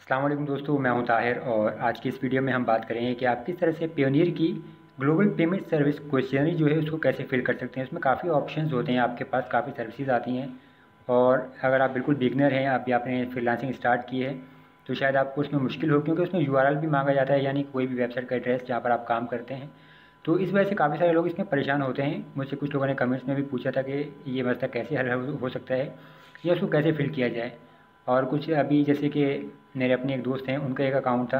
अस्सलाम वालेकुम दोस्तों, मैं हूं ताहिर और आज की इस वीडियो में हम बात करेंगे कि आप किस तरह से पेयोनियर की ग्लोबल पेमेंट सर्विस क्वेश्चनरी जो है उसको कैसे फिल कर सकते हैं। उसमें काफ़ी ऑप्शंस होते हैं, आपके पास काफ़ी सर्विसेज आती हैं और अगर आप बिल्कुल बिगनर हैं, अभी आपने फ्रीलांसिंग स्टार्ट की है तो शायद आपको उसमें मुश्किल हो, क्योंकि उसमें यूआरएल भी मांगा जाता है, यानी कोई भी वेबसाइट का एड्रेस जहाँ पर आप काम करते हैं। तो इस वजह से काफ़ी सारे लोग इसमें परेशान होते हैं। मुझसे कुछ लोगों ने कमेंट्स में भी पूछा था कि ये मसला कैसे हल हो सकता है या उसको कैसे फिल किया जाए। और कुछ अभी जैसे कि मेरे अपने एक दोस्त हैं, उनका एक अकाउंट था,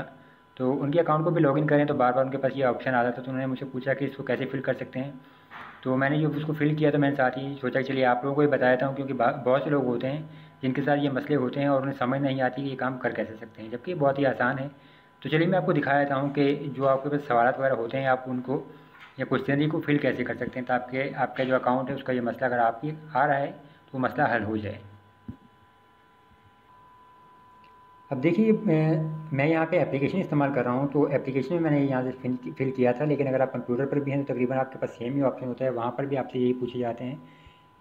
तो उनके अकाउंट को भी लॉगिन करें तो बार बार उनके पास ये ऑप्शन आता था, तो उन्होंने मुझसे पूछा कि इसको कैसे फिल कर सकते हैं। तो मैंने जब उसको फिल किया तो मैंने साथ ही सोचा कि चलिए आप लोगों को भी बता देता हूँ, क्योंकि बहुत से लोग होते हैं जिनके साथ ये मसले होते हैं और उन्हें समझ नहीं आती कि ये काम कर कैसे सकते हैं, जबकि ये बहुत ही आसान है। तो चलिए मैं आपको दिखा देता हूँ कि जो आपके पास सवाल वगैरह होते हैं आप उनको या क्वेश्चनरी को फिल कैसे कर सकते हैं, ताकि आपका जो अकाउंट है उसका ये मसला अगर आपकी आ रहा है तो वो मसला हल हो जाए। अब देखिए मैं यहाँ पे एप्लीकेशन इस्तेमाल कर रहा हूँ, तो एप्लीकेशन में मैंने यहाँ से फिल किया था, लेकिन अगर आप कंप्यूटर पर भी हैं तो तकरीबन आपके पास सेम ही ऑप्शन होता है, वहाँ पर भी आपसे यही पूछे जाते हैं।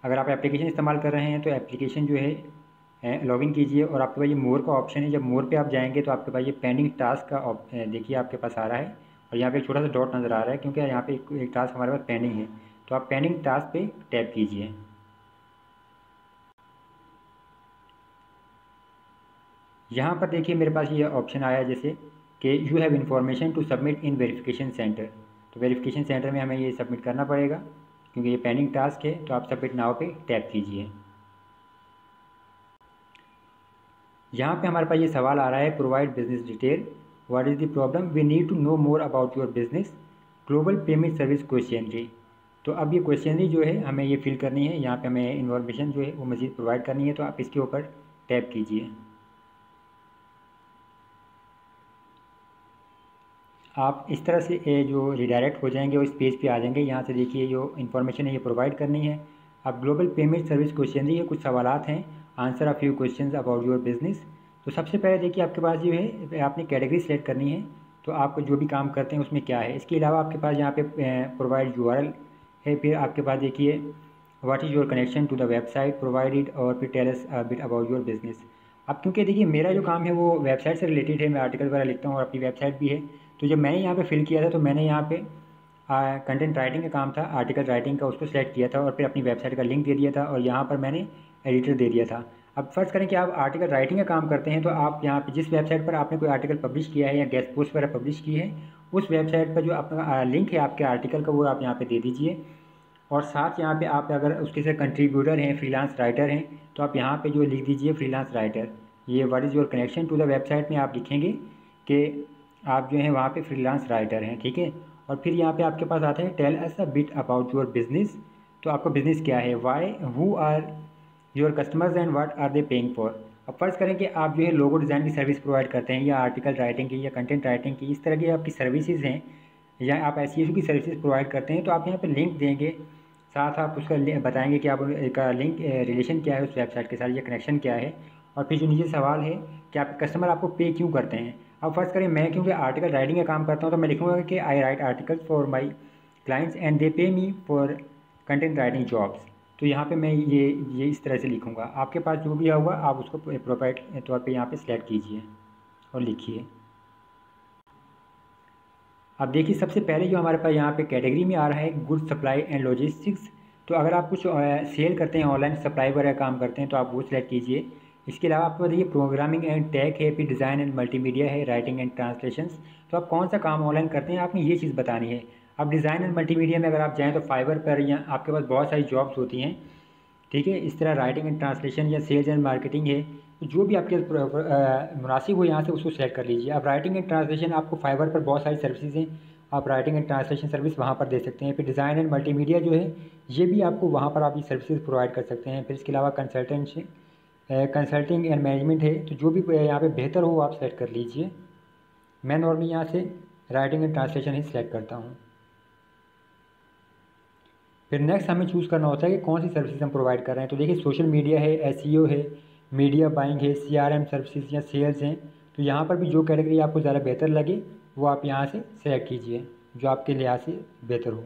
अगर आप एप्लीकेशन इस्तेमाल कर रहे हैं तो एप्लीकेशन जो है लॉगिन कीजिए और आपके पास ये मोर का ऑप्शन है। जब मोर पे आप जाएंगे तो आपके पास ये पेंडिंग टास्क का देखिए आपके पास आ रहा है और यहाँ पे एक छोटा सा डॉट नज़र आ रहा है, क्योंकि यहाँ पे एक टास्क हमारे पास पेंडिंग है। तो आप पेंडिंग टास्क पे टैप कीजिए। यहाँ पर देखिए मेरे पास ये ऑप्शन आया जैसे कि you have information to submit in verification centre. तो वेरिफिकेशन सेंटर में हमें ये सबमिट करना पड़ेगा, क्योंकि ये पेंडिंग टास्क है। तो आप सबमिट नाउ पे टैप कीजिए। यहाँ पे हमारे पास ये सवाल आ रहा है, provide business detail, what is the problem, we need to know more about your business, global payment service questionnaire. तो अब ये क्वेश्चनरी जो है हमें ये फिल करनी है, यहाँ पे हमें इन्फॉर्मेशन जो है वो मज़ीद प्रोवाइड करनी है। तो आप इसके ऊपर टैप कीजिए। आप इस तरह से जो रिडायरेक्ट हो जाएंगे वो इस पेज पे आ जाएंगे। यहाँ से देखिए जो इन्फॉर्मेशन है ये प्रोवाइड करनी है। अब ग्लोबल पेमेंट सर्विस क्वेश्चनरी है, कुछ सवालात हैं, answer a few questions about your business. तो सबसे पहले देखिए आपके पास जो है आपने कैटेगरी सेलेक्ट करनी है, तो आप जो भी काम करते हैं उसमें क्या है। इसके अलावा आपके पास यहाँ पे प्रोवाइड यूआरएल है। फिर आपके पास देखिए what is your connection to the website provided, और फिर tell us a bit about your business. अब क्योंकि देखिए मेरा जो काम है वो वेबसाइट से रिलेटेड है, मैं आर्टिकल वगैरह लिखता हूँ और अपनी वेबसाइट भी है। तो जब मैंने यहाँ पे फिल किया था तो मैंने यहाँ पे कंटेंट राइटिंग का काम था, आर्टिकल राइटिंग का, उसको सेलेक्ट किया था और फिर अपनी वेबसाइट का लिंक दे दिया था और यहाँ पर मैंने एडिटर दे दिया था। अब फ़र्ज़ करें कि आप आर्टिकल राइटिंग का काम करते हैं, तो आप यहाँ पे जिस वेबसाइट पर आपने कोई आर्टिकल पब्लिश किया है या गेस्ट पोस्ट वगैरह पब्लिश की है, उस वेबसाइट पर जो आपका लिंक है आपके आर्टिकल का, वो आप यहाँ पे दे दीजिए। और साथ यहाँ पे आप अगर उसके से कंट्रीब्यूटर हैं, फ्रीलांस राइटर हैं, तो आप यहाँ पे जो लिख दीजिए फ्रीलांस राइटर। ये what is your connection to the website में आप लिखेंगे कि आप जो हैं वहाँ पे फ्रीलांस राइटर हैं, ठीक है। और फिर यहाँ पे आपके पास आता है tell us a bit about your business. तो आपका बिजनेस क्या है, why, who are your customers and what are they paying for. अब फ़र्ज़ करें कि आप जो है लोगो डिज़ाइन की सर्विस प्रोवाइड करते हैं, या आर्टिकल राइटिंग की, या कंटेंट राइटिंग की, इस तरह की आपकी सर्विसेज हैं, या आप एसईओ की सर्विसेज प्रोवाइड करते हैं, तो आप यहाँ पे लिंक देंगे। साथ आप उसका बताएंगे कि आप का लिंक रिलेशन क्या है उस वेबसाइट के साथ, या कनेक्शन क्या है। और फिर जो नीचे सवाल है कि आप कस्टमर आपको पे क्यों करते हैं। अब फ़र्ज़ करें मैं क्योंकि आर्टिकल राइटिंग का काम करता हूँ, तो मैं लिखूँगा कि I write articles for my clients and they pay me for content writing jobs. तो यहाँ पे मैं ये इस तरह से लिखूँगा। आपके पास जो भी होगा आप उसको प्रोवाइड तौर पे यहाँ पे सिलेक्ट कीजिए और लिखिए। अब देखिए सबसे पहले जो हमारे पास यहाँ पे कैटेगरी में आ रहा है गुड सप्लाई एंड लॉजिस्टिक्स। तो अगर आप कुछ सेल करते हैं, ऑनलाइन सप्लाई वगैरह काम करते हैं, तो आप वो सिलेक्ट कीजिए। इसके अलावा आपको देखिए प्रोग्रामिंग एंड टेक है, फिर डिज़ाइन एंड मल्टीमीडिया है, राइटिंग एंड ट्रांसलेशंस। तो आप कौन सा काम ऑनलाइन करते हैं, आपने ये चीज़ बतानी है। अब डिज़ाइन एंड मल्टीमीडिया में अगर आप जाएँ तो फाइवर पर या आपके पास बहुत सारी जॉब्स होती हैं, ठीक है। इस तरह राइटिंग एंड ट्रांसलेशन या सेल्स एंड मार्केटिंग है, तो जो भी आपके मुनासिब हो यहाँ से उसको सेलेक्ट कर लीजिए। अब राइटिंग एंड ट्रांसलेशन आपको फाइवर पर बहुत सारी सर्विसेज हैं, आप राइटिंग एंड ट्रांसलेशन सर्विस वहाँ पर दे सकते हैं। फिर डिज़ाइन एंड मल्टीमीडिया जो है ये भी आपको वहाँ पर आप ये सर्विसेज प्रोवाइड कर सकते हैं। फिर इसके अलावा कंसल्टिंग एंड मैनेजमेंट है, तो जो भी यहाँ पे बेहतर हो आप सेलेक्ट कर लीजिए। मैं नॉर्मली यहाँ से writing and translation he select करता हूँ। फिर नेक्स्ट हमें चूज़ करना होता है कि कौन सी सर्विसेज हम प्रोवाइड कर रहे हैं। तो देखिए सोशल मीडिया है, एसईओ है, मीडिया बाइंग है, सीआरएम सर्विसेज या सेल्स हैं। तो यहाँ पर भी जो कैटेगरी आपको ज़्यादा बेहतर लगे वो आप यहाँ से सेलेक्ट कीजिए, जो आपके लिहाज से बेहतर हो।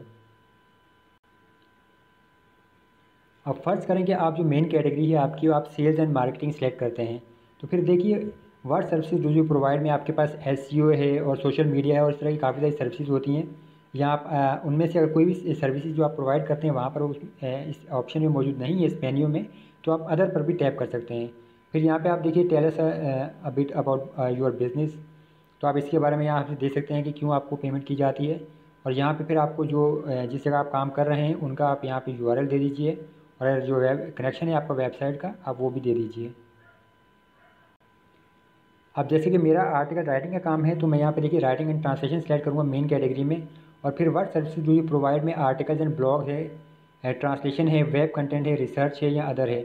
अब फ़र्ज़ करें कि आप जो मेन कैटेगरी है आपकी, आप सेल्स एंड मार्केटिंग सेलेक्ट करते हैं, तो फिर देखिए वर्ड सर्विसेज जो प्रोवाइड में आपके पास SEO है और सोशल मीडिया है और इस तरह की काफ़ी सारी सर्विसेज होती हैं। यहाँ आप उनमें से अगर कोई भी सर्विसेज जो आप प्रोवाइड करते हैं वहाँ पर इस ऑप्शन में मौजूद नहीं है, इस मेन्यू में, तो आप अदर पर भी टैप कर सकते हैं। फिर यहाँ पे आप देखिए tell us a bit about your business, तो आप इसके बारे में यहाँ से देख सकते हैं कि क्यों आपको पेमेंट की जाती है। और यहाँ पे फिर आपको जो जिस जगह आप काम कर रहे हैं उनका आप यहाँ पे URL दे दीजिए, और जो वेब कनेक्शन है आपका वेबसाइट का आप वो भी दे दीजिए। अब जैसे कि मेरा आर्टिकल राइटिंग का काम है, तो मैं यहाँ पे देखिए राइटिंग एंड ट्रांसलेशन सेलेक्ट करूँगा मेन कैटेगरी में। और फिर वर्ड सर्विसेज जो ये प्रोवाइड में आर्टिकल्स एंड ब्लॉग है, ट्रांसलेशन है, वेब कंटेंट है, रिसर्च है या अदर है,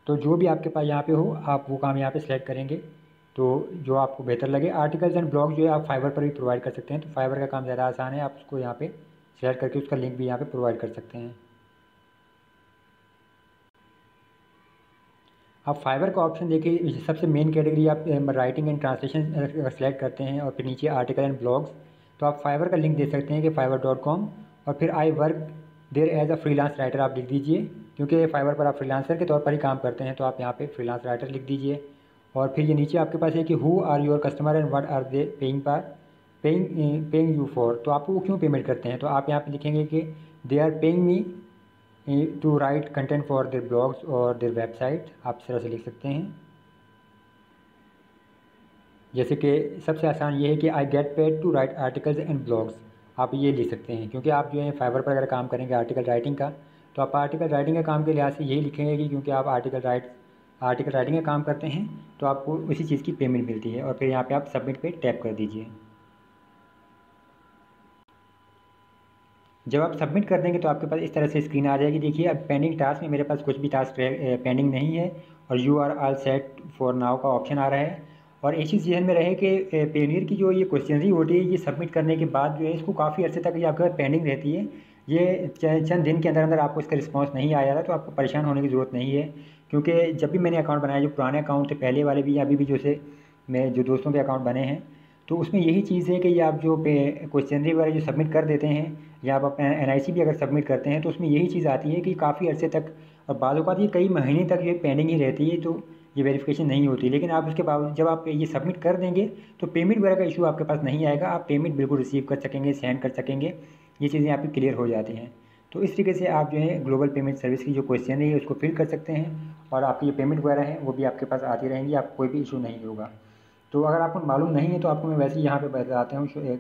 तो जो भी आपके पास यहाँ पे हो आप वो काम यहाँ पे सेलेक्ट करेंगे, तो जो आपको बेहतर लगे। आर्टिकल्स एंड ब्लॉग जो है आप फाइवर पर भी प्रोवाइड कर सकते हैं, तो फाइवर का काम ज़्यादा आसान है, आप उसको यहाँ पे सेलेक्ट करके उसका लिंक भी यहाँ पे प्रोवाइड कर सकते हैं। आप फाइवर का ऑप्शन देखिए, सबसे मेन कैटेगरी आप राइटिंग एंड ट्रांसलेशन सेलेक्ट करते हैं और फिर नीचे आर्टिकल एंड ब्लॉग्स, तो आप फाइवर का लिंक दे सकते हैं कि fiverr.com, और फिर I work there as a freelance writer आप लिख दीजिए, क्योंकि फाइवर पर आप फ्रीलांसर के तौर पर ही काम करते हैं, तो आप यहाँ पे फ्रीलांस राइटर लिख दीजिए। और फिर ये नीचे आपके पास है कि who are your customer and what are they paying you for, तो आपको वो क्यों पेमेंट करते हैं, तो आप यहाँ पे लिखेंगे कि they are paying me to write content for their blogs और देयर वेबसाइट, आप इस तरह से लिख सकते हैं। जैसे कि सबसे आसान ये है कि I get paid to write articles and blogs, आप ये लिख सकते हैं, क्योंकि आप जो है फाइवर पर अगर काम करेंगे आर्टिकल राइटिंग का, तो आप आर्टिकल राइटिंग का काम के लिहाज से यही लिखेंगे कि क्योंकि आप आर्टिकल राइटिंग का काम करते हैं, तो आपको उसी चीज़ की पेमेंट मिलती है। और फिर यहाँ पे आप सबमिट पे टैप कर दीजिए। जब आप सबमिट कर देंगे तो आपके पास इस तरह से स्क्रीन आ जाएगी। देखिए अब पेंडिंग टास्क में मेरे पास कुछ भी टास्क पेंडिंग नहीं है, और you are all set for now का ऑप्शन आ रहा है। और एक चीज़ ध्यान में रहे कि पेनियर की जो ये क्वेश्चनरी होती है, ये सबमिट करने के बाद जो है इसको काफ़ी अर्से तक ये आपके पास पेंडिंग रहती है। ये चंद दिन के अंदर अंदर आपको इसका रिस्पॉन्स नहीं आया था, तो आपको परेशान होने की ज़रूरत नहीं है, क्योंकि जब भी मैंने अकाउंट बनाया, जो पुराने अकाउंट थे पहले वाले भी, अभी भी जैसे मैं जो दोस्तों के अकाउंट बने हैं, तो उसमें यही चीज़ है कि ये आप जो क्वेश्चनरी वगैरह जो सबमिट कर देते हैं, या आप NIC भी अगर सबमिट करते हैं, तो उसमें यही चीज़ आती है कि काफ़ी अर्से तक, और बाद औक़ात ये कई महीने तक ये पेंडिंग ही रहती है, तो ये वेरिफिकेशन नहीं होती। लेकिन आप उसके बावजूद जब आप ये सबमिट कर देंगे तो पेमेंट वगैरह का इशू आपके पास नहीं आएगा, आप पेमेंट बिल्कुल रिसीव कर सकेंगे, सेंड कर सकेंगे, ये चीज़ें आपकी क्लियर हो जाती हैं। तो इस तरीके से आप जो है ग्लोबल पेमेंट सर्विस की जो क्वेश्चन है उसको फिल कर सकते हैं, और आपकी जो पेमेंट वगैरह है वो भी आपके पास आती रहेंगी, आपको कोई भी इशू नहीं होगा। तो अगर आपको मालूम नहीं है तो आपको मैं वैसे ही यहाँ पे बताता हूँ कि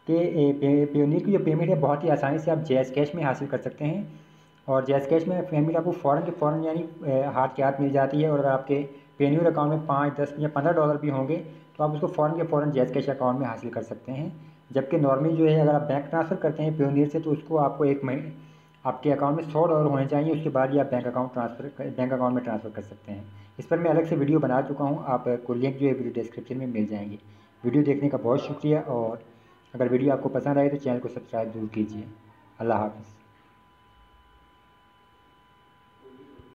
पेयोनियर की जो पेमेंट है बहुत ही आसानी से आप जैज़ कैश में हासिल कर सकते हैं। और जैज़ कैश में पेमेंट आपको फ़ौरन के फ़ौरन यानी हाथ के हाथ मिल जाती है। और अगर आपके पेयोनियर अकाउंट में 5, 10 या $15 भी होंगे तो आप उसको फ़ौरन के फ़ौरन जैज़ कैश अकाउंट में हासिल कर सकते हैं। जबकि नॉर्मली जो है अगर आप बैंक ट्रांसफ़र करते हैं पेयोनियर से, तो उसको आपको एक महीने आपके अकाउंट में $100 होने चाहिए, उसके बाद ही आप बैंक अकाउंट में ट्रांसफ़र कर सकते हैं। इस पर मैं अलग से वीडियो बना चुका हूँ, आपको लिंक जो है वीडियो डिस्क्रिप्शन में मिल जाएंगे। वीडियो देखने का बहुत शुक्रिया, और अगर वीडियो आपको पसंद आए तो चैनल को सब्सक्राइब जरूर कीजिए। अल्लाह हाफ़िज़।